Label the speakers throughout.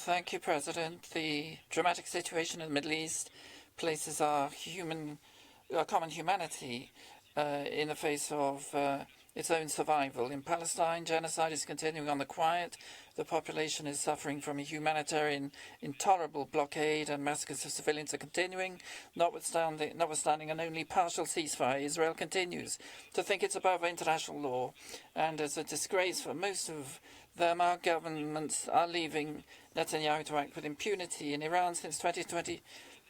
Speaker 1: Thank you, President. The dramatic situation in the Middle East places our common humanity in the face of its own survival. In Palestine, genocide is continuing on the quiet. The population is suffering from a humanitarian intolerable blockade, and massacres of civilians are continuing. Notwithstanding an only partial ceasefire, Israel continues to think it's above international law, and as a disgrace for most of them, our governments are leaving Netanyahu to act with impunity. In Iran, since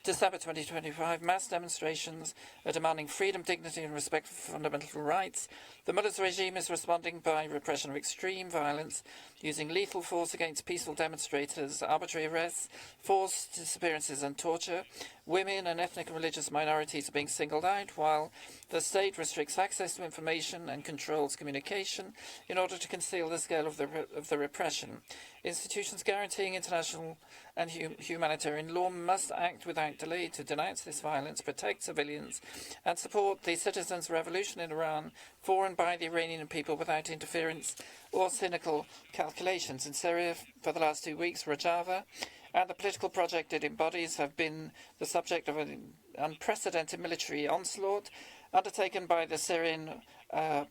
Speaker 1: December 2025, mass demonstrations are demanding freedom, dignity and respect for fundamental rights. The mullah's regime is responding by repression of extreme violence, using lethal force against peaceful demonstrators, arbitrary arrests, forced disappearances and torture. Women and ethnic and religious minorities are being singled out, while the state restricts access to information and controls communication in order to conceal the scale of the repression. Institutions guaranteeing international and humanitarian law must act without delay to denounce this violence, protect civilians, and support the citizens' revolution in Iran for and by the Iranian people without interference or cynical calculations. In Syria, for the last 2 weeks, Rojava and the political project it embodies have been the subject of an unprecedented military onslaught undertaken by the Syrian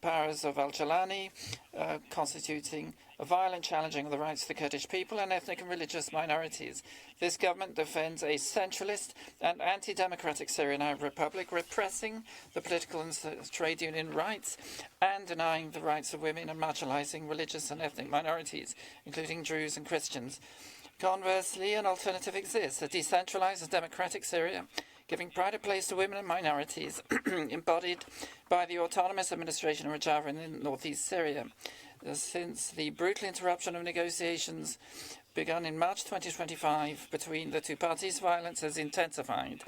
Speaker 1: powers of al-Jalani, constituting a violent challenging of the rights of the Kurdish people and ethnic and religious minorities. This government defends a centralist and anti-democratic Syrian Arab Republic, repressing the political and trade union rights and denying the rights of women and marginalizing religious and ethnic minorities, including Druze and Christians. Conversely, an alternative exists, a decentralized and democratic Syria, giving pride of place to women and minorities, embodied by the autonomous administration of Rojava in northeast Syria. Since the brutal interruption of negotiations begun in March 2025 between the two parties, violence has intensified.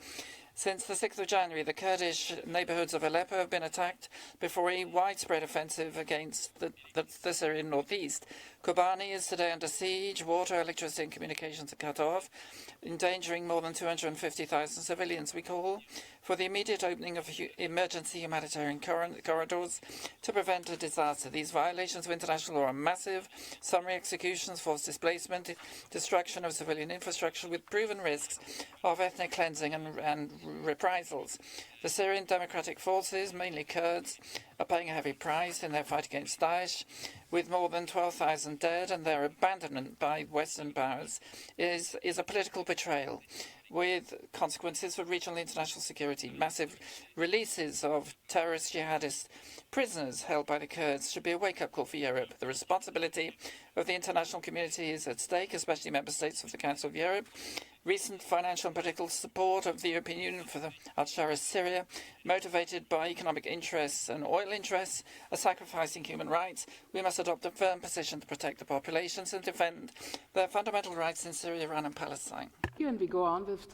Speaker 1: Since the 6th of January, the Kurdish neighborhoods of Aleppo have been attacked before a widespread offensive against the Syrian northeast. Kobani is today under siege. Water, electricity and communications are cut off, endangering more than 250,000 civilians. We call for the immediate opening of emergency humanitarian corridors to prevent a disaster. These violations of international law are massive: summary executions, forced displacement, destruction of civilian infrastructure, with proven risks of ethnic cleansing and reprisals. The Syrian Democratic Forces, mainly Kurds, are paying a heavy price in their fight against Daesh, with more than 12,000 dead, and their abandonment by Western powers is a political betrayal, with consequences for regional international security. Massive releases of terrorist jihadist prisoners held by the Kurds should be a wake-up call for Europe. The responsibility of the international community is at stake, especially member states of the Council of Europe. Recent financial and political support of the European Union for the al-Shara Syria, motivated by economic interests and oil interests, are sacrificing human rights. We must adopt a firm position to protect the populations and defend their fundamental rights in Syria, Iran and Palestine.
Speaker 2: And we go on with the